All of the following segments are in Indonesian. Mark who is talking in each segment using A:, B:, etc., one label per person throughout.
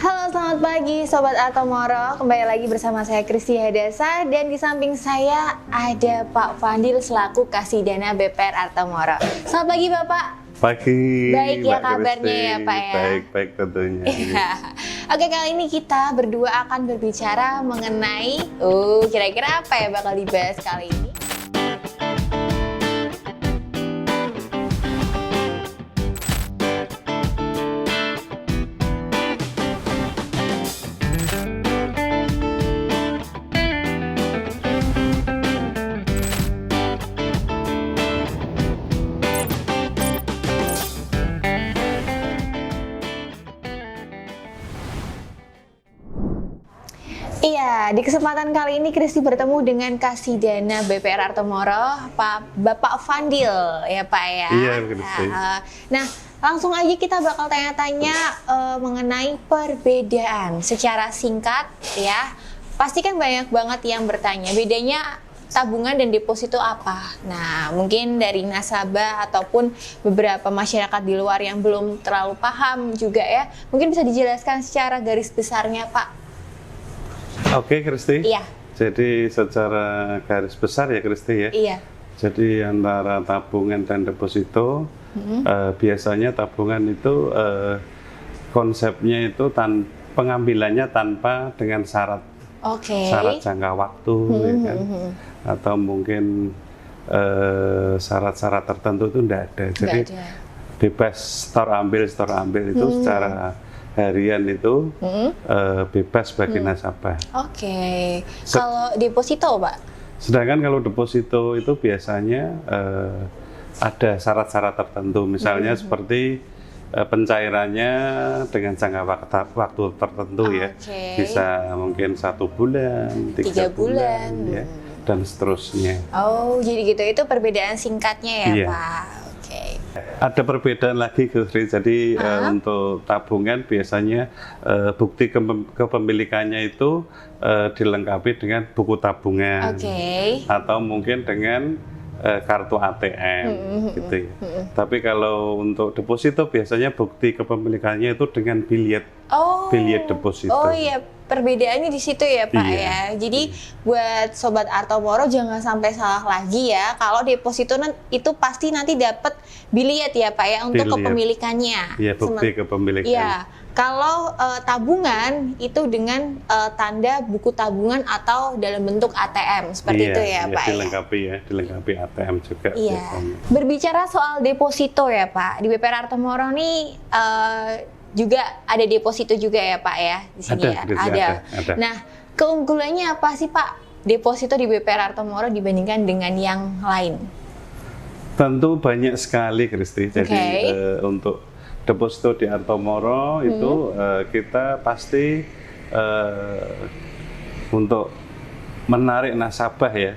A: Halo, selamat pagi Sobat Atomoro. Kembali lagi bersama saya Kristi Hadasa. Dan di samping saya ada Pak Fandil selaku Kasih Dana BPR Atomoro. Selamat pagi Bapak.
B: Pagi.
A: Baik ya
B: Mbak
A: kabarnya
B: Kristi.
A: ya Pak ya.
B: Baik tentunya.
A: Iya. Oke, kali ini kita berdua akan berbicara mengenai kira-kira apa ya bakal dibahas kali ini. Iya, di kesempatan kali ini Kristi bertemu dengan Kasih Dana BPR Atomoro, Bapak Fandil ya Pak ya.
B: Iya, Kristi.
A: Nah, langsung aja kita bakal tanya-tanya mengenai perbedaan secara singkat ya. Pasti kan banyak banget yang bertanya, bedanya tabungan dan deposito apa? Nah, mungkin dari nasabah ataupun beberapa masyarakat di luar yang belum terlalu paham juga ya, mungkin bisa dijelaskan secara garis besarnya Pak.
B: Oke, Kristi.
A: Iya.
B: Jadi secara garis besar ya, Kristi ya.
A: Iya.
B: Jadi antara tabungan dan deposito, biasanya tabungan itu konsepnya itu pengambilannya tanpa dengan syarat.
A: Oke.
B: Syarat jangka waktu, ya kan? Atau mungkin syarat-syarat tertentu itu tidak ada. Jadi bebas store ambil itu secara harian itu bebas bagi nasabah.
A: Oke. Kalau deposito, Pak?
B: Sedangkan kalau deposito itu biasanya ada syarat-syarat tertentu, misalnya seperti pencairannya dengan jangka waktu tertentu ya, bisa mungkin 1 bulan, 3 bulan, ya, dan seterusnya.
A: Oh, jadi gitu. Itu perbedaan singkatnya ya,
B: Iya.
A: Pak? Oke.
B: Ada perbedaan lagi, Gusri. Jadi untuk tabungan biasanya bukti kepemilikannya itu dilengkapi dengan buku tabungan, atau mungkin dengan kartu ATM, gitu ya. Tapi kalau untuk deposito biasanya bukti kepemilikannya itu dengan bilet deposito.
A: Oh iya, perbedaannya di situ ya Pak ya. Jadi buat Sobat Atomoro jangan sampai salah lagi ya. Kalau deposito itu pasti nanti dapat bilet ya Pak ya untuk kepemilikannya.
B: Iya, bukti kepemilikan.
A: Iya. Kalau tabungan itu dengan tanda buku tabungan atau dalam bentuk ATM seperti itu ya Pak
B: dilengkapi ATM juga.
A: Iya.
B: Biasanya.
A: Berbicara soal deposito ya Pak, di BPR Atomoro nih juga ada deposito juga ya Pak ya di sini ada. Nah, keunggulannya apa sih Pak deposito di BPR Atomoro dibandingkan dengan yang lain?
B: Tentu banyak sekali, Kristi. Jadi untuk deposito di Atomoro itu kita pasti untuk menarik nasabah ya.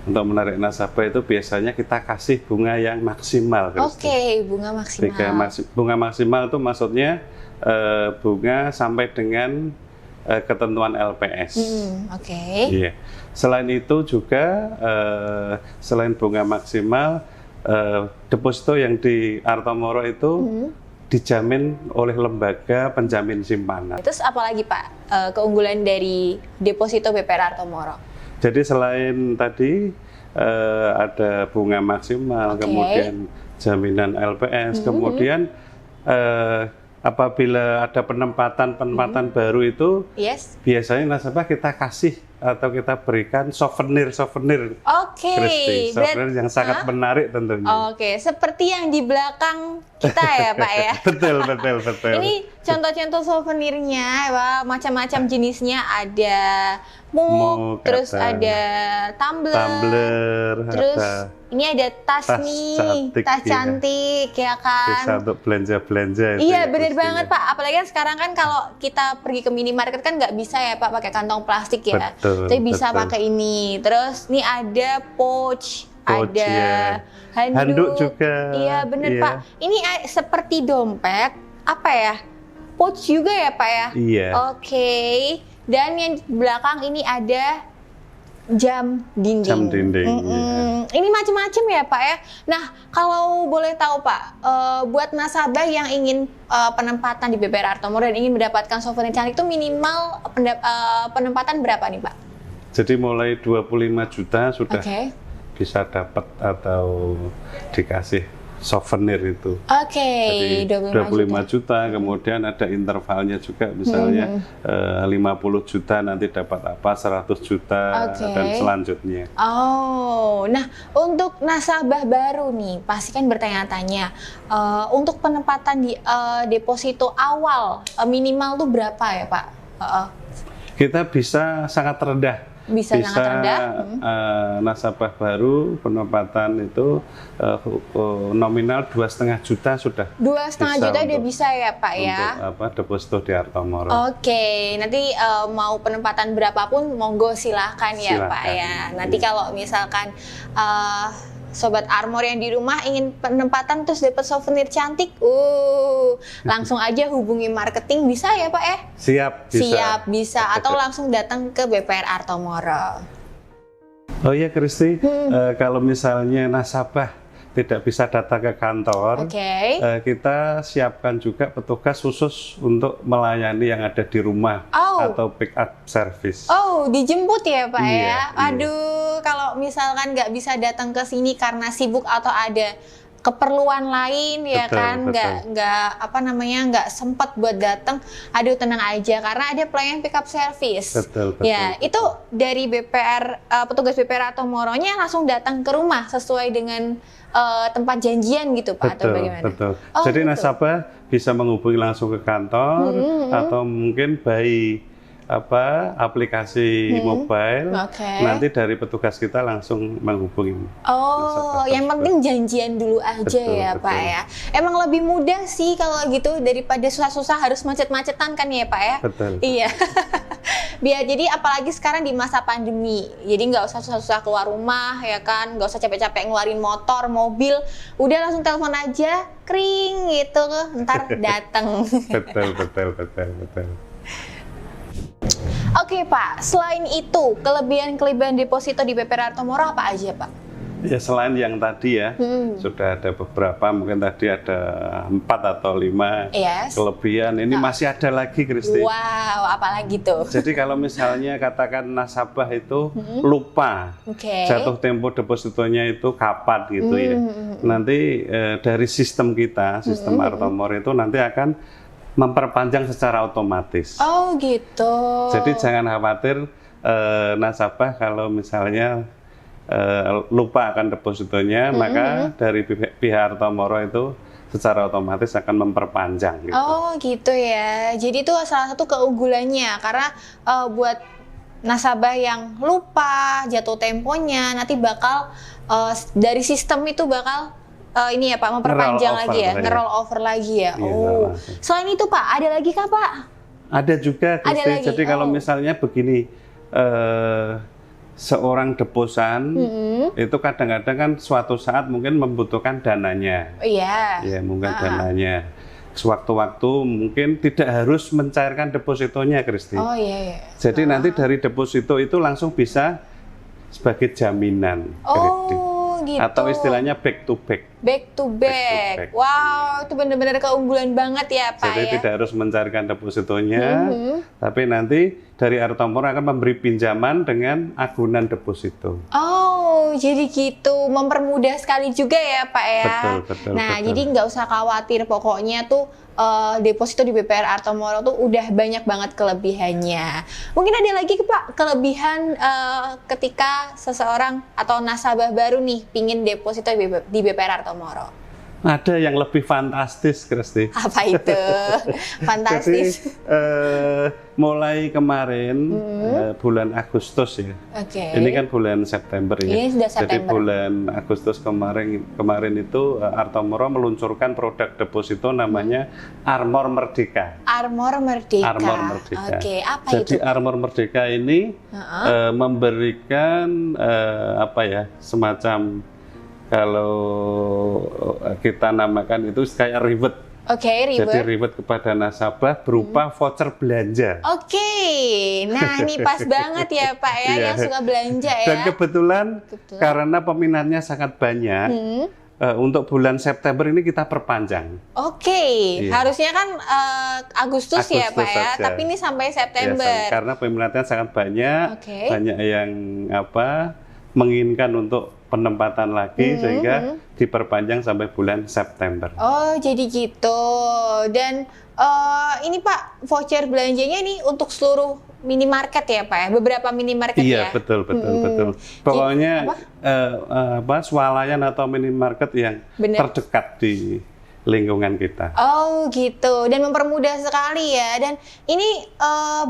B: Untuk menarik nasabah itu biasanya kita kasih bunga yang maksimal.
A: Bunga maksimal.
B: Bunga maksimal itu maksudnya bunga sampai dengan ketentuan LPS. Iya. Selain itu juga selain bunga maksimal, deposito yang di Atomoro itu dijamin oleh lembaga penjamin simpanan.
A: Terus apalagi Pak keunggulan dari deposito BPR Atomoro?
B: Jadi selain tadi ada bunga maksimal, kemudian jaminan LPS, kemudian apabila ada penempatan baru itu, biasanya nasabah kita kasih atau kita berikan souvenir. Kristi, souvenir yang sangat menarik tentunya.
A: Seperti yang di belakang kita ya Pak ya.
B: Betul.
A: Ini contoh-contoh souvenirnya, macam-macam jenisnya, ada mug, terus ada tumbler, terus ini ada tas nih, tas cantik ya kan.
B: Bisa untuk belanja-belanja.
A: Iya bener banget Pak, apalagi kan sekarang kan kalau kita pergi ke minimarket kan nggak bisa ya Pak pakai kantong plastik ya. Tapi bisa pakai ini. Terus nih ada pouch ada handuk
B: juga.
A: Iya bener Pak. Ini seperti dompet, apa ya? Pouch juga ya Pak ya?
B: Iya.
A: Dan yang di belakang ini ada jam dinding.
B: Jam dinding. Ya.
A: Ini macam-macam ya Pak ya. Nah kalau boleh tahu Pak, buat nasabah yang ingin penempatan di BPR Artomoro dan ingin mendapatkan souvenir cantik itu minimal penempatan berapa nih Pak?
B: Jadi mulai 25 juta sudah bisa dapat atau dikasih souvenir itu.
A: Jadi
B: 25 juta, kemudian ada intervalnya juga, misalnya 50 juta nanti dapat apa, 100 juta dan selanjutnya.
A: Nah untuk nasabah baru nih, pasti kan bertanya-tanya, untuk penempatan di deposito awal minimal tuh berapa ya Pak?
B: Kita bisa sangat rendah.
A: Bisa sangat rendah.
B: Nasabah baru penempatan itu nominal 2,5 juta sudah.
A: 2,5 juta udah bisa ya Pak ya?
B: Untuk deposito di Artomoro.
A: Nanti mau penempatan berapapun monggo silahkan ya Pak ya. Nanti kalau misalkan Sobat Armor yang di rumah ingin penempatan terus dapat souvenir cantik, langsung aja hubungi marketing bisa ya Pak ya?
B: Siap,
A: bisa. Atau langsung datang ke BPR Artomoro.
B: Oh iya Kristi, kalau misalnya nasabah tidak bisa datang ke kantor, kita siapkan juga petugas khusus untuk melayani yang ada di rumah atau pick up service.
A: Dijemput ya Pak ya?
B: Iya.
A: Kalau misalkan nggak bisa datang ke sini karena sibuk atau ada keperluan lain ya kan, nggak sempat buat datang, tenang aja karena ada pelayan pick up service. Itu dari BPR, petugas BPR Artomoro-nya langsung datang ke rumah sesuai dengan tempat janjian gitu Pak, atau bagaimana?
B: Jadi nasabah bisa menghubungi langsung ke kantor atau mungkin by aplikasi mobile, nanti dari petugas kita langsung menghubungi.
A: Yang penting janjian dulu aja Pak ya. Emang lebih mudah sih kalau gitu daripada susah-susah harus macet-macetan kan ya Pak ya? Iya. Jadi apalagi sekarang di masa pandemi, jadi nggak usah susah-susah keluar rumah ya kan, nggak usah capek-capek ngeluarin motor, mobil, udah langsung telepon aja, kring gitu, ntar datang.
B: Betul.
A: Oke Pak, selain itu kelebihan deposito di BPR Artomoro apa aja Pak?
B: Ya selain yang tadi ya, sudah ada beberapa, mungkin tadi ada 4 atau 5 kelebihan. Ini masih ada lagi Kristi.
A: Wow, apalagi tuh?
B: Jadi kalau misalnya katakan nasabah itu lupa jatuh tempo depositonya itu kapan gitu ya. Nanti dari sistem kita, sistem Artomoro itu nanti akan memperpanjang secara otomatis.
A: Gitu.
B: Jadi jangan khawatir nasabah kalau misalnya lupa akan depositonya, maka dari pihak Artomoro itu secara otomatis akan memperpanjang. Gitu.
A: Gitu ya. Jadi itu salah satu keunggulannya karena buat nasabah yang lupa jatuh temponya nanti bakal dari sistem itu bakal ini ya Pak memperpanjang lagi ya, nge-roll over lagi ya. Selain itu Pak, ada lagi kah Pak?
B: Ada juga, Kristi. Jadi kalau misalnya begini, seorang deposan itu kadang-kadang kan suatu saat mungkin membutuhkan dananya. Mungkin dananya. Sewaktu-waktu mungkin tidak harus mencairkan depositonya, Kristi. Jadi nanti dari deposito itu langsung bisa sebagai jaminan kredit. Gitu. Atau istilahnya back to back.
A: Back to back. Wow, itu benar-benar keunggulan banget ya Pak.
B: Jadi tidak harus mencairkan depositonya, tapi nanti dari Artomoro akan memberi pinjaman dengan agunan deposito.
A: Jadi gitu, mempermudah sekali juga ya Pak ya.
B: Betul.
A: Jadi nggak usah khawatir, pokoknya tuh deposito di BPR Artomoro tuh udah banyak banget kelebihannya. Mungkin ada lagi Pak kelebihan ketika seseorang atau nasabah baru nih pingin deposito di BPR Artomoro.
B: Ada yang lebih fantastis, Kristi.
A: Apa itu? Fantastis.
B: Jadi, mulai kemarin bulan Agustus ya. Ini kan bulan September ya.
A: Ini sudah September.
B: Jadi bulan Agustus kemarin itu Artomoro meluncurkan produk deposito namanya Armor Merdeka.
A: Armor Merdeka. Apa
B: Jadi
A: itu?
B: Armor Merdeka ini memberikan semacam, kalau kita namakan itu kayak reward.
A: Reward.
B: Jadi reward kepada nasabah berupa voucher belanja.
A: nah ini pas banget ya Pak ya,
B: Iya.
A: yang suka belanja ya.
B: Dan kebetulan karena peminatnya sangat banyak, untuk bulan September ini kita perpanjang. Iya.
A: Harusnya kan Agustus ya Pak ya,
B: saja.
A: tapi ini sampai September.
B: Ya, karena peminatnya sangat banyak,
A: Oke.
B: banyak yang menginginkan untuk penempatan lagi sehingga diperpanjang sampai bulan September.
A: Oh, jadi gitu. Dan ini Pak, voucher belanjanya ini untuk seluruh minimarket ya Pak ya? Beberapa minimarket ya?
B: Iya, betul. Pokoknya swalayan atau minimarket yang terdekat di lingkungan kita.
A: Oh, gitu. Dan mempermudah sekali ya. Dan ini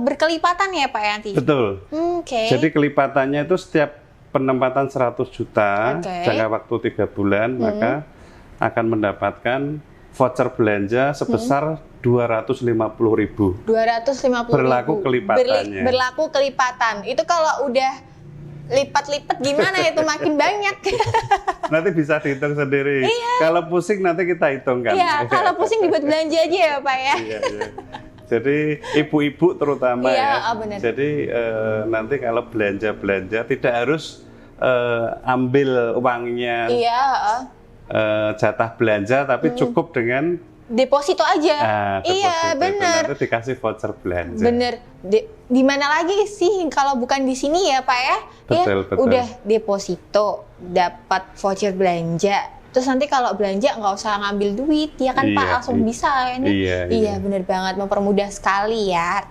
A: berkelipatan ya Pak nanti?
B: Betul. Jadi kelipatannya itu setiap penempatan 100 juta jangka waktu 3 bulan, maka akan mendapatkan voucher belanja sebesar 250.000.
A: 250.000.
B: Berlaku kelipatannya.
A: Berlaku kelipatan. Itu kalau udah lipat-lipat gimana itu makin banyak.
B: Nanti bisa dihitung sendiri.
A: Iya.
B: Kalau pusing nanti kita hitungkan.
A: Iya, kalau pusing dibuat belanja aja ya Pak ya.
B: Iya. Jadi ibu-ibu terutama ya.
A: Benar.
B: Jadi nanti kalau belanja tidak harus ambil uangnya jatah belanja, tapi cukup dengan
A: deposito aja.
B: Iya,
A: benar.
B: Nanti dikasih voucher belanja.
A: Bener. Di mana lagi sih kalau bukan di sini ya Pak ya?
B: Betul.
A: Udah deposito, dapat voucher belanja. Terus nanti kalau belanja nggak usah ngambil duit, ya kan Pak, langsung bisa ini. Iya, bener banget, mempermudah sekali ya.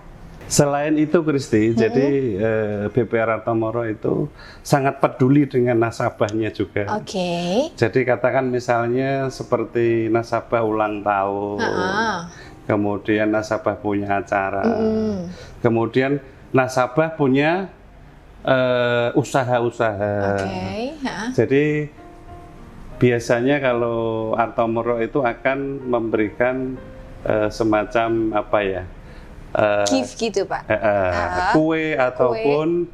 B: Selain itu, Kristi, jadi BPR Artomoro itu sangat peduli dengan nasabahnya juga. Jadi katakan misalnya seperti nasabah ulang tahun, kemudian nasabah punya acara, kemudian nasabah punya usaha-usaha. Jadi biasanya kalau Artomoro itu akan memberikan semacam
A: gift gitu Pak.
B: Kue ataupun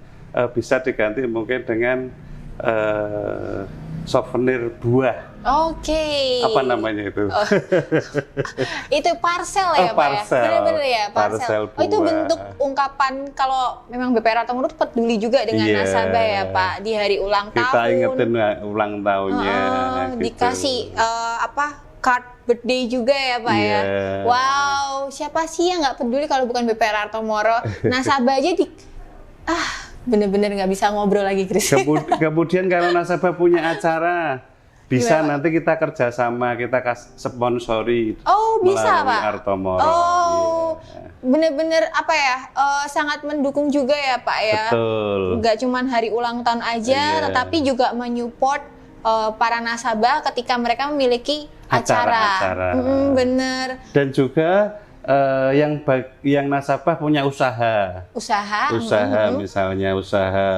B: bisa diganti mungkin dengan souvenir buah. Apa namanya itu?
A: Itu parcel ya Pak ya? Bener-bener ya, parcel.
B: Buah.
A: Itu bentuk ungkapan kalau memang BPR Artomoro itu peduli juga dengan nasabah ya Pak, di hari ulang tahun.
B: Kita ingetin ulang tahunnya.
A: Gitu. Dikasih card birthday juga ya Pak ya. Wow, siapa sih yang nggak peduli kalau bukan BPR Artomoro? Nasabah aja bener-bener nggak bisa ngobrol lagi, Chris.
B: Kemudian kalau nasabah punya acara, bisa nanti kita kerjasama, kita sponsori.
A: Bisa Pak.
B: Artomoro.
A: Bener-bener sangat mendukung juga ya Pak ya.
B: Betul.
A: Nggak cuma hari ulang tahun aja, tetapi juga menyupport para nasabah ketika mereka memiliki acara. Bener.
B: Dan juga yang nasabah punya usaha. Misalnya usaha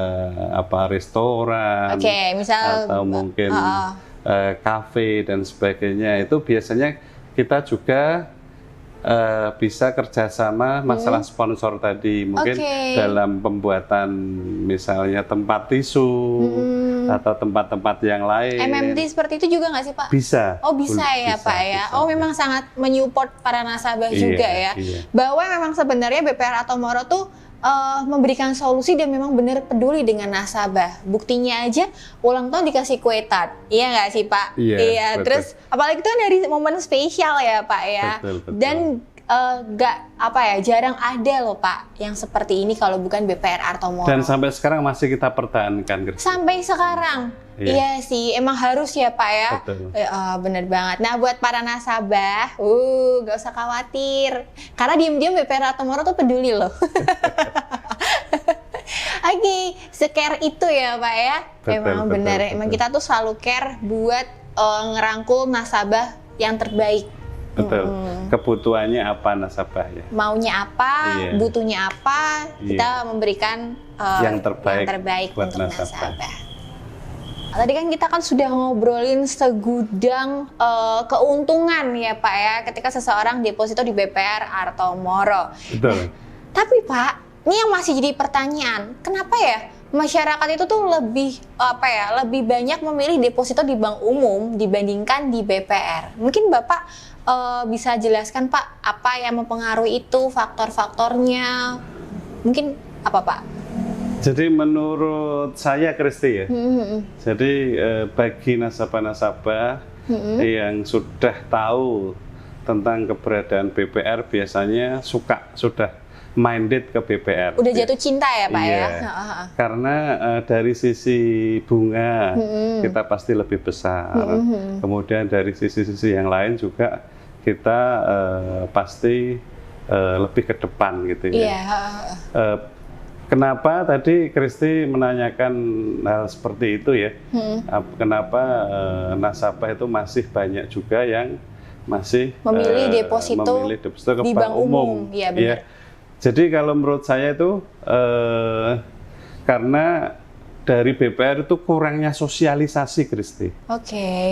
B: restoran,
A: misal
B: atau mungkin kafe dan sebagainya. Itu biasanya kita juga bisa kerjasama masalah sponsor tadi, mungkin dalam pembuatan misalnya tempat tisu atau tempat-tempat yang lain.
A: MMT seperti itu juga nggak sih Pak?
B: Bisa.
A: Bisa ya Pak ya. Memang sangat menyupport para nasabah juga ya. Bahwa memang sebenarnya BPR Artomoro tuh memberikan solusi dan memang benar peduli dengan nasabah. Buktinya aja ulang tahun dikasih kue tart, iya nggak sih Pak? Iya. Terus apalagi itu kan dari momen spesial ya Pak ya.
B: Betul.
A: Dan jarang ada loh Pak yang seperti ini kalau bukan BPR Artomoro.
B: Dan sampai sekarang masih kita pertahankan.
A: Sampai sekarang. Iya sih, emang harus ya Pak ya.
B: Betul.
A: Bener banget. Nah buat para nasabah, gak usah khawatir. Karena diem-diem BPR Artomoro tuh peduli loh. Secare itu ya Pak ya. Emang bener, emang kita tuh selalu care buat ngerangkul nasabah yang terbaik.
B: Betul. Kebutuhannya apa nasabah ya?
A: Maunya apa, butuhnya apa, kita memberikan
B: yang terbaik buat
A: untuk nasabah. Tadi kan kita sudah ngobrolin segudang keuntungan ya Pak ya ketika seseorang deposito di BPR Artomoro.
B: Betul.
A: Tapi Pak, ini yang masih jadi pertanyaan, kenapa ya masyarakat itu tuh lebih banyak memilih deposito di bank umum dibandingkan di BPR? Mungkin Bapak bisa jelaskan Pak, apa yang mempengaruhi itu, faktor-faktornya? Mungkin apa Pak?
B: Jadi menurut saya Kristi ya, jadi bagi nasabah-nasabah yang sudah tahu tentang keberadaan BPR biasanya sudah minded ke BPR.
A: Udah jatuh cinta ya Pak
B: iya.
A: ya?
B: Karena dari sisi bunga kita pasti lebih besar. Kemudian dari sisi-sisi yang lain juga kita pasti lebih ke depan gitu ya. Kenapa tadi Kristi menanyakan hal seperti itu ya? Kenapa nasabah itu masih banyak juga yang masih
A: memilih deposito di bank umum? Iya benar.
B: Ya. Jadi kalau menurut saya itu karena dari BPR itu kurangnya sosialisasi Kristi.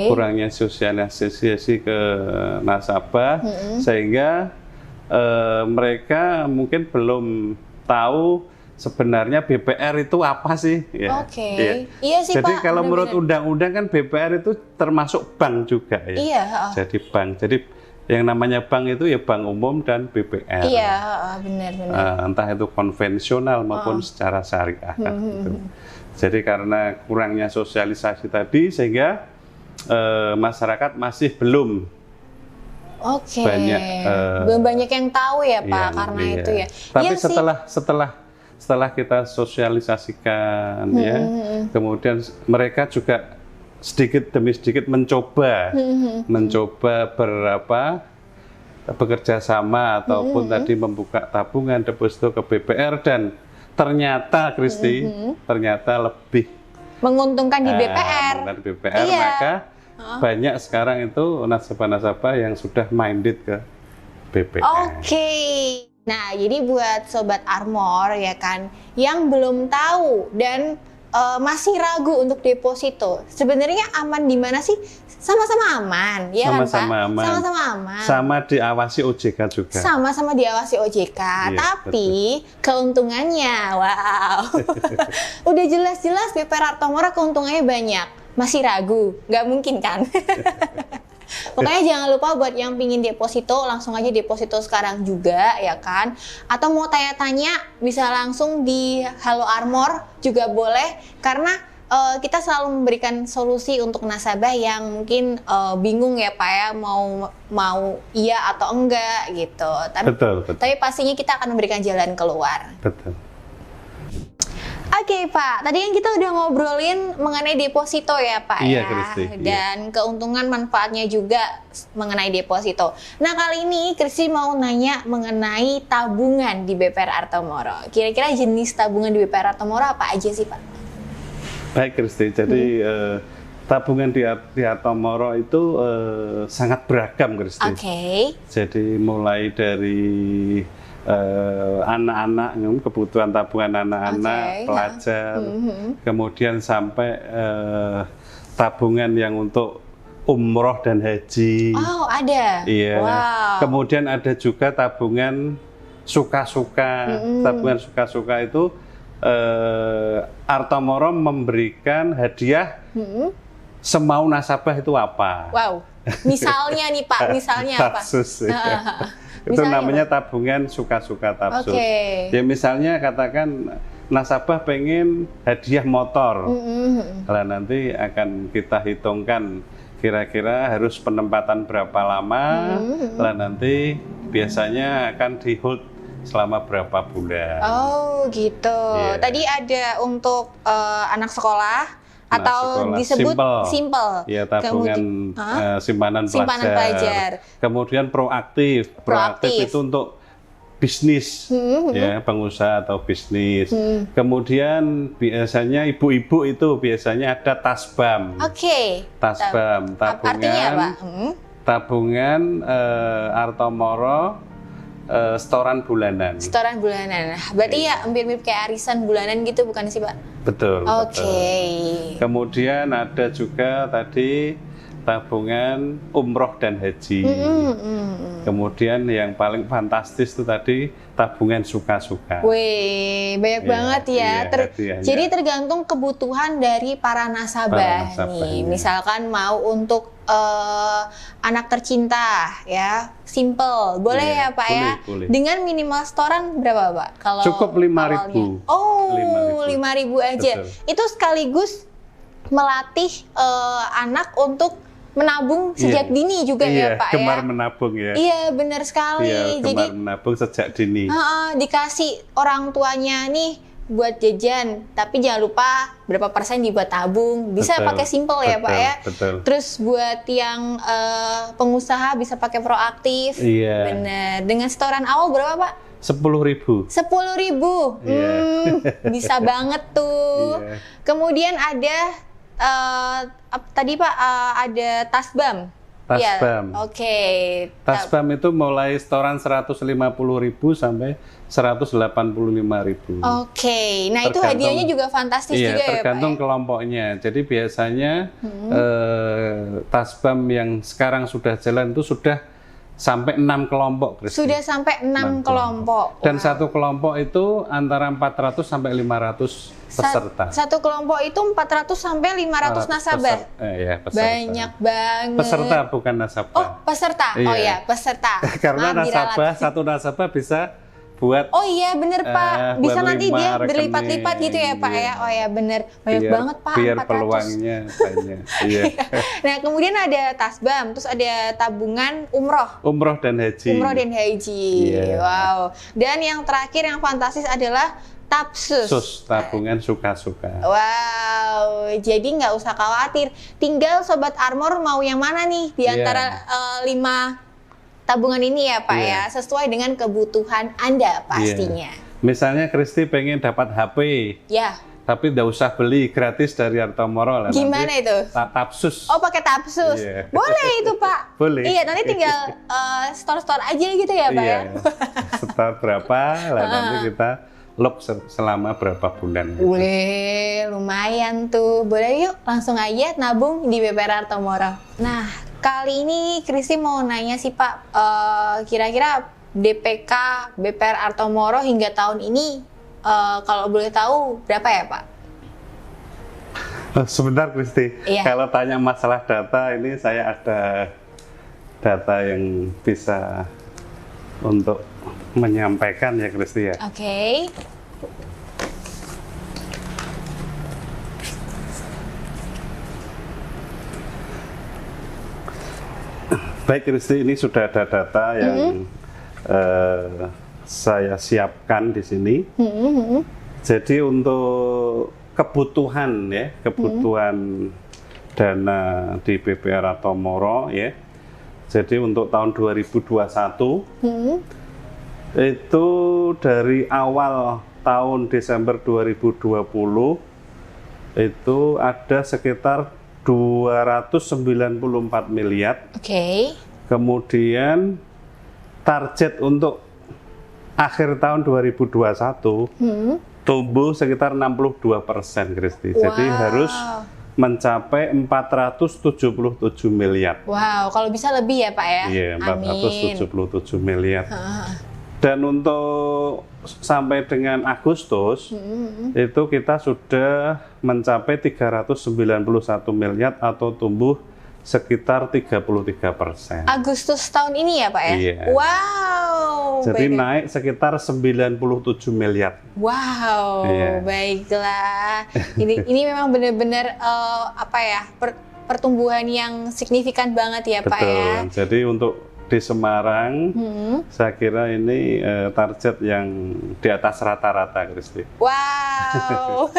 B: Kurangnya sosialisasi ke nasabah sehingga mereka mungkin belum tahu sebenarnya BPR itu apa sih? Ya.
A: Iya sih
B: Jadi
A: Pak,
B: kalau menurut undang-undang kan BPR itu termasuk bank juga ya.
A: Iya.
B: Jadi bank. Jadi yang namanya bank itu ya bank umum dan BPR.
A: Iya, benar.
B: Entah itu konvensional maupun secara syariah. Gitu. Jadi karena kurangnya sosialisasi tadi sehingga masyarakat masih belum
A: banyak yang tahu ya Pak karena itu ya.
B: Tapi setelah kita sosialisasikan ya, kemudian mereka juga sedikit demi sedikit mencoba bekerja sama ataupun tadi membuka tabungan deposito ke BPR dan ternyata Kristi ternyata lebih
A: menguntungkan di BPR.
B: Maka banyak sekarang itu nasabah-nasabah yang sudah minded ke BPR.
A: Nah, jadi buat Sobat Armor ya kan yang belum tahu dan masih ragu untuk deposito, sebenarnya aman di mana sih? Sama-sama aman, ya kan Pak? Sama-sama aman.
B: Sama diawasi OJK juga.
A: Sama-sama diawasi OJK, tapi keuntungannya, wow, udah jelas-jelas BPR Artomora keuntungannya banyak. Masih ragu? Nggak mungkin kan? Pokoknya jangan lupa buat yang pingin deposito, langsung aja deposito sekarang juga ya kan. Atau mau tanya-tanya bisa langsung di Halo Armor juga boleh. Karena kita selalu memberikan solusi untuk nasabah yang mungkin bingung ya Pak ya, mau iya atau enggak gitu. Tapi pastinya kita akan memberikan jalan keluar.
B: Betul.
A: Oke Pak, tadi kan kita udah ngobrolin mengenai deposito ya Pak
B: ya,
A: Kristi, dan keuntungan manfaatnya juga mengenai deposito. Nah kali ini Kristi mau nanya mengenai tabungan di BPR Artomoro. Kira-kira jenis tabungan di BPR Artomoro apa aja sih Pak?
B: Baik Kristi, jadi tabungan di Artomoro itu sangat beragam Kristi. Jadi mulai dari anak-anak, kebutuhan tabungan anak-anak, pelajar, kemudian sampai tabungan yang untuk umroh dan haji.
A: Ada?
B: Iya. Kemudian ada juga tabungan suka-suka. Tabungan suka-suka itu Artomoro memberikan hadiah semau nasabah itu apa.
A: Misalnya nih Pak, misalnya apa?
B: Itu namanya tabungan suka-suka Tapsus. Ya misalnya katakan nasabah pengen hadiah motor, lah nanti akan kita hitungkan kira-kira harus penempatan berapa lama, lah nanti biasanya akan di hold selama berapa bulan.
A: Tadi ada untuk anak sekolah. Atau disebut simple.
B: Ya, tabungan simpanan pelajar. Kemudian proaktif. Proaktif itu untuk bisnis, ya, pengusaha atau bisnis. Kemudian biasanya ibu-ibu itu biasanya ada tasbam. Tasbam, tabungan.
A: Artinya apa?
B: Tabungan Artomoro setoran bulanan.
A: Berarti ya mirip kayak arisan bulanan gitu bukan sih Pak?
B: Betul. Kemudian ada juga tadi tabungan umroh dan haji. Kemudian yang paling fantastis itu tadi tabungan suka-suka.
A: Wih, banyak banget ya. Jadi tergantung kebutuhan dari para nasabah nih. Misalkan mau untuk anak tercinta ya, simple, boleh ya Pak ya?
B: Boleh.
A: Dengan minimal setoran berapa Pak? Kalau
B: cukup 5.000.
A: Oh, 5.000 aja.
B: Betul.
A: Itu sekaligus melatih anak untuk menabung sejak dini juga ya Pak
B: gemar
A: ya?
B: menabung ya.
A: Iya, benar sekali.
B: Iya, gemar menabung sejak dini.
A: Dikasih orang tuanya nih buat jajan, tapi jangan lupa berapa persen dibuat tabung. Bisa pakai simple ya Pak ya.
B: Betul.
A: Terus buat yang pengusaha bisa pakai proaktif.
B: Iya.
A: Bener. Dengan setoran awal berapa Pak?
B: 10.000.
A: 10.000. Bisa banget tuh.
B: Iya.
A: Kemudian ada tadi Pak ada Tasbam.
B: Tasbam.
A: Ya, oke.
B: Tasbam itu mulai setoran 150.000 sampai 185.000.
A: Oke. Nah, itu hadiahnya juga fantastis juga ya, Pak.
B: Tergantung kelompoknya. Jadi biasanya Tasbam yang sekarang sudah jalan itu sudah sampai 6 kelompok.
A: Sudah sampai 6 kelompok.
B: Dan satu kelompok itu antara 400 sampai 500 peserta.
A: Satu kelompok itu 400 sampai 500 nasabah.
B: Peserta.
A: Banyak banget.
B: Peserta bukan nasabah.
A: Oh, peserta. Oh ya, peserta.
B: Karena nasabah, satu nasabah bisa buat.
A: Oh iya, bener Pak. Bisa nanti dia berlipat-lipat gitu ya Pak ya. Oh ya, bener. Banyak banget Pak.
B: Biar
A: 400.
B: peluangnya banyak. Iya.
A: Nah, kemudian ada Tasbam, terus ada tabungan umroh.
B: Umroh dan haji.
A: Umroh dan haji. Wow. Dan yang terakhir yang fantastis adalah Tapsus.
B: Tabungan suka-suka.
A: Wow, jadi nggak usah khawatir. Tinggal Sobat Armor mau yang mana nih di antara 5 tabungan ini ya Pak ya, sesuai dengan kebutuhan Anda pastinya.
B: Misalnya Kristi pengen dapat HP. Ya. Tapi nggak usah beli, gratis dari Artomoro lah.
A: Gimana itu?
B: Tapsus.
A: Oh, pakai Tapsus. Boleh itu Pak.
B: Boleh.
A: Iya, nanti tinggal store-store aja gitu ya Pak ya.
B: Store berapa, lah nanti kita lock selama berapa bulan.
A: Boleh, lumayan tuh. Boleh yuk, langsung aja nabung di BPR Artomoro. Nah, kali ini Kristi mau nanya sih Pak, kira-kira DPK BPR Artomoro hingga tahun ini, kalau boleh tahu berapa ya Pak?
B: Sebentar Kristi, kalau tanya masalah data ini saya ada data yang bisa untuk menyampaikan ya Kristi ya.
A: Oke.
B: Baik Kristi, ini sudah ada data yang saya siapkan di sini. Jadi untuk kebutuhan ya, kebutuhan dana di BPR Artomoro ya. Jadi untuk tahun 2021 itu dari awal tahun Desember 2020 itu ada sekitar 294 miliar.
A: Oke.
B: Kemudian target untuk akhir tahun 2021 tumbuh sekitar 62%, Kristi. Jadi harus mencapai 477 miliar.
A: Wow, kalau bisa lebih ya Pak ya?
B: Iya, 477 miliar. Dan untuk sampai dengan Agustus, itu kita sudah mencapai 391 miliar atau tumbuh sekitar 33%.
A: Agustus tahun ini ya Pak ya?
B: Iya.
A: Wow.
B: Jadi naik sekitar 97 miliar.
A: Wow, baiklah. Ini memang benar-benar pertumbuhan yang signifikan banget ya Pak ya?
B: Jadi untuk di Semarang, saya kira ini target yang di atas rata-rata, Kristi.
A: Wow.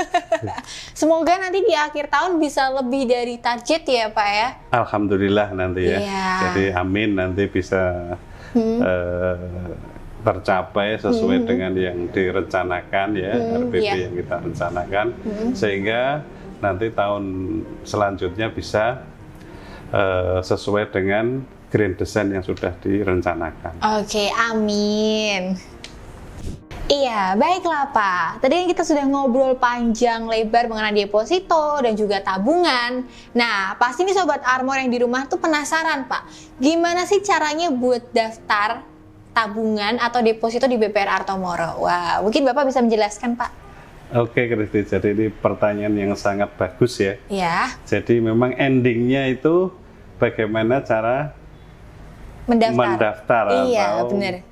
A: Semoga nanti di akhir tahun bisa lebih dari target ya Pak ya?
B: Alhamdulillah nanti ya. Jadi amin nanti bisa tercapai sesuai dengan yang direncanakan ya, RPP yang kita rencanakan, sehingga nanti tahun selanjutnya bisa sesuai dengan grand design yang sudah direncanakan.
A: Oke, amin. Iya, baiklah Pak. Tadi kan kita sudah ngobrol panjang lebar mengenai deposito dan juga tabungan. Nah, pasti nih Sobat Armor yang di rumah tuh penasaran Pak, gimana sih caranya buat daftar tabungan atau deposito di BPR Artomoro? Wah, mungkin Bapak bisa menjelaskan Pak.
B: Oke Kristi, jadi ini pertanyaan yang sangat bagus ya.
A: Ya.
B: Jadi memang endingnya itu bagaimana cara mendaftar
A: iya,
B: atau
A: benar.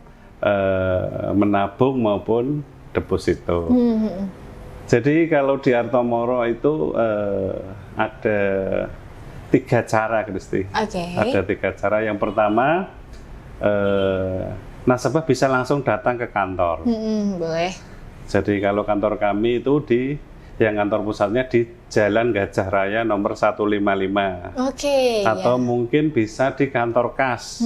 B: Menabung maupun deposito. Jadi kalau di Artomoro itu ada 3 cara Kristi. Ada 3 cara. Yang pertama, nasabah bisa langsung datang ke kantor.
A: Boleh.
B: Jadi kalau kantor kami itu yang kantor pusatnya di Jalan Gajah Raya nomor 155. Atau mungkin bisa di kantor kas.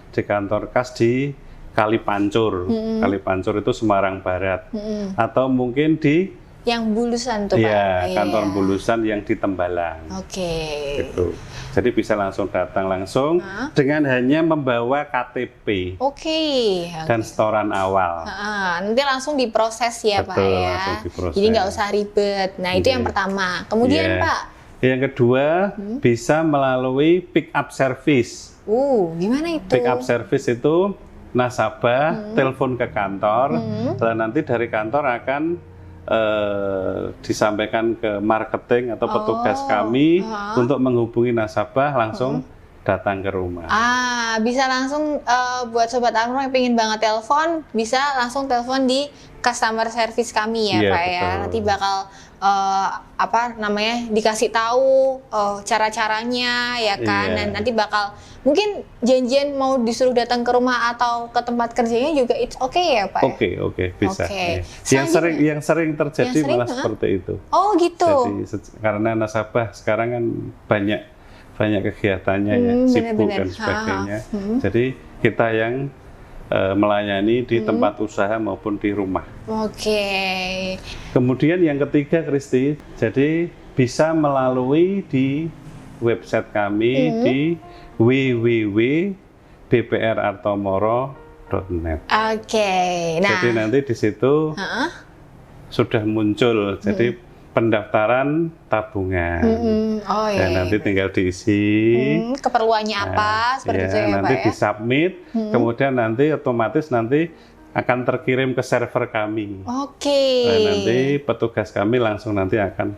B: Di kantor kas di Kalipancur. Kalipancur itu Semarang Barat. Atau mungkin di
A: yang Bulusan tuh Pak.
B: Iya, kantor Bulusan yang di Tembalang. Gitu. Jadi bisa langsung datang langsung dengan hanya membawa KTP. Dan setoran awal.
A: Nanti langsung diproses ya Pak ya.
B: Langsung diproses.
A: Jadi nggak usah ribet. Nah itu yang pertama. Kemudian Pak.
B: Yang kedua bisa melalui pick up service.
A: Gimana itu?
B: Pick up service itu nasabah telepon ke kantor, dan nanti dari kantor akan disampaikan ke marketing atau petugas kami untuk menghubungi nasabah langsung datang ke rumah.
A: Bisa langsung buat Sobat Armor yang pengen banget telepon, bisa langsung telepon di customer service kami ya Pak ya. Nanti bakal dikasih tahu cara-caranya ya kan. Dan nanti bakal mungkin janjian mau disuruh datang ke rumah atau ke tempat kerjanya juga it's okay ya Pak.
B: Oke, bisa. Yang sering terjadi malah seperti itu.
A: Gitu.
B: Jadi karena nasabah sekarang kan banyak kegiatannya ya, sibuk dan sebagainya. Jadi kita yang melayani di tempat usaha maupun di rumah. Kemudian yang ketiga Kristi, jadi bisa melalui di website kami di www.bprartomoro.net. Jadi nanti di situ sudah muncul. Jadi pendaftaran tabungan. Dan nanti tinggal diisi
A: keperluannya apa seperti itu ya
B: nanti
A: Pak ya.
B: Disubmit, kemudian nanti otomatis nanti akan terkirim ke server kami. Nah, nanti petugas kami langsung nanti akan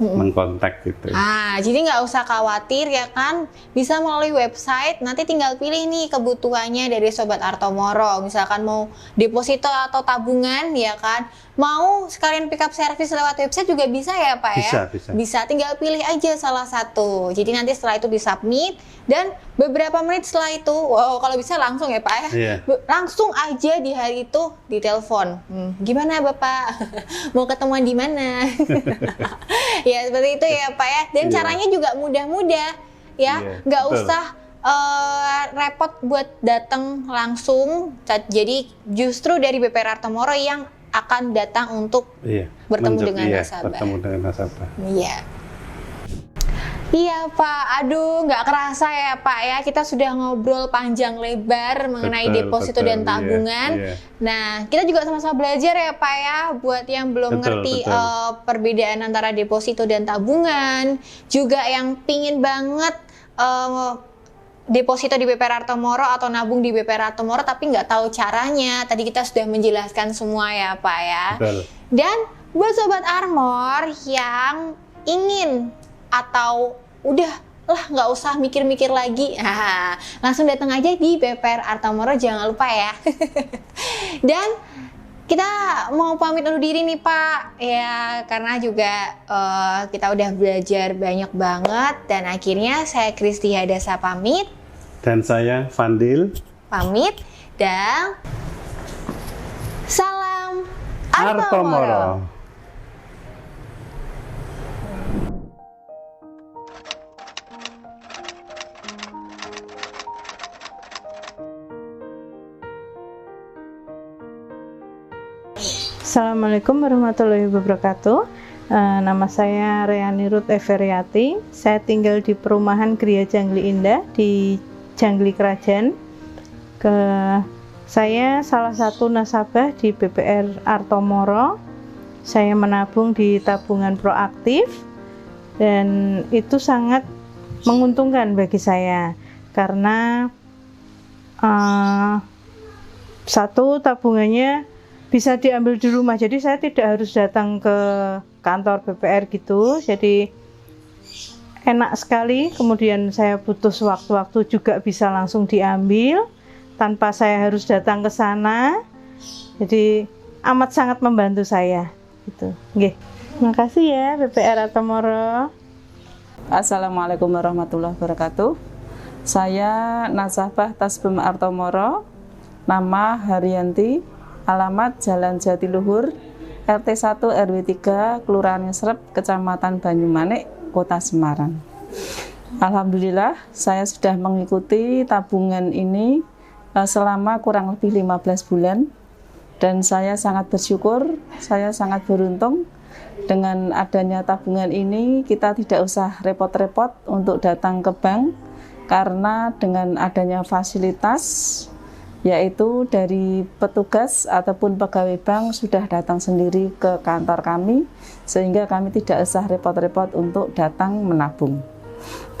B: mengkontak gitu.
A: Jadi nggak usah khawatir ya kan, bisa melalui website, nanti tinggal pilih nih kebutuhannya dari Sobat Artomoro, misalkan mau deposito atau tabungan ya kan, mau sekalian pick up service lewat website juga bisa ya Pak ya? Bisa, tinggal pilih aja salah satu. Jadi nanti setelah itu disubmit dan beberapa menit setelah itu, kalau bisa langsung ya Pak ya, langsung aja di hari itu ditelepon. Gimana Bapak? Mau ketemuan di mana? Ya seperti itu ya Pak ya. Dan caranya juga mudah-mudah ya, nggak usah repot buat datang langsung. Jadi justru dari BPR Artomoro yang akan datang untuk bertemu dengan nasabah. Iya Pak, aduh nggak kerasa ya Pak ya, kita sudah ngobrol panjang lebar mengenai deposito dan tabungan. Nah, kita juga sama-sama belajar ya Pak ya, buat yang belum ngerti perbedaan antara deposito dan tabungan, juga yang pingin banget deposito di BPR Artomoro atau nabung di BPR Artomoro tapi nggak tahu caranya. Tadi kita sudah menjelaskan semua ya Pak ya. Dan buat Sobat Armor yang ingin atau udah lah nggak usah mikir-mikir lagi, langsung datang aja di BPR Artomoro, jangan lupa ya. Dan kita mau pamit undur diri nih Pak ya, karena juga kita udah belajar banyak banget. Dan akhirnya saya Kristi Hadasa pamit,
B: dan saya Fandil
A: pamit, dan salam Artomoro.
C: Assalamualaikum warahmatullahi wabarakatuh. Nama saya Reani Ruth Everiati. Saya tinggal di perumahan Gria Jangli Indah di Jangli Kerajaan. Saya salah satu nasabah di BPR Artomoro. Saya menabung di tabungan proaktif dan itu sangat menguntungkan bagi saya karena satu, tabungannya bisa diambil di rumah, jadi saya tidak harus datang ke kantor BPR gitu, jadi enak sekali. Kemudian saya butuh waktu-waktu juga bisa langsung diambil tanpa saya harus datang ke sana, jadi amat sangat membantu saya gitu. Oke, terima kasih ya BPR Artomoro.
D: Assalamualaikum warahmatullahi wabarakatuh. Saya nasabah Tasbem Artomoro, nama Haryanti, alamat Jalan Jatiluhur, RT 1 RW 3, Kelurahan Ngesrep, Kecamatan Banyumanik, Kota Semarang. Alhamdulillah, saya sudah mengikuti tabungan ini selama kurang lebih 15 bulan dan saya sangat bersyukur, saya sangat beruntung. Dengan adanya tabungan ini kita tidak usah repot-repot untuk datang ke bank karena dengan adanya fasilitas yaitu dari petugas ataupun pegawai bank sudah datang sendiri ke kantor kami sehingga kami tidak usah repot-repot untuk datang menabung.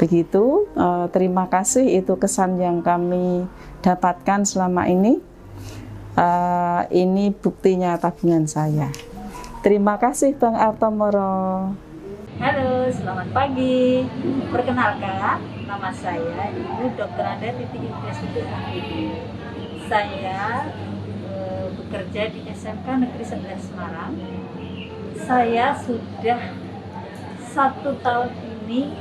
D: Begitu, terima kasih, itu kesan yang kami dapatkan selama ini. Ini buktinya tabungan saya. Terima kasih Bang Artomoro.
E: Halo, selamat pagi. Perkenalkan, nama saya Ibu Dr. Anda Titi Investitur MPD. Saya bekerja di SMK Negeri 11 Semarang. Saya sudah 1 tahun ini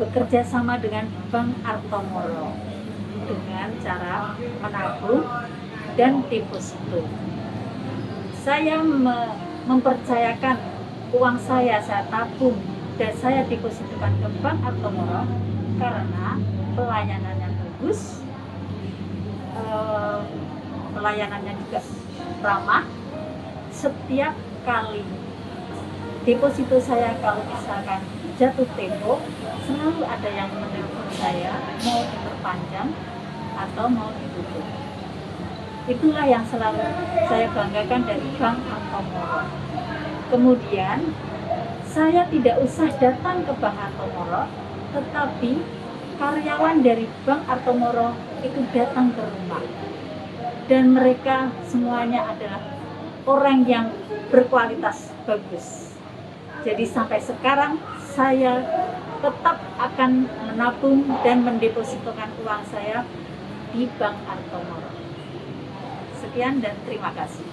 E: bekerja sama dengan Bank Artomoro dengan cara menabung dan deposito. Saya mempercayakan uang saya tabung dan saya depositokan ke Bank Artomoro karena pelayanannya bagus, pelayanannya juga ramah. Setiap kali deposito saya kalau misalkan jatuh tempo, selalu ada yang menelpon saya mau diperpanjang atau mau ditutup. Itulah yang selalu saya banggakan dari Bank Artomoro. Kemudian saya tidak usah datang ke Bank Artomoro, tetapi karyawan dari Bank Artomoro itu datang ke rumah. Dan mereka semuanya adalah orang yang berkualitas bagus. Jadi sampai sekarang saya tetap akan menabung dan mendepositokan uang saya di Bank Artomoro. Sekian dan terima kasih.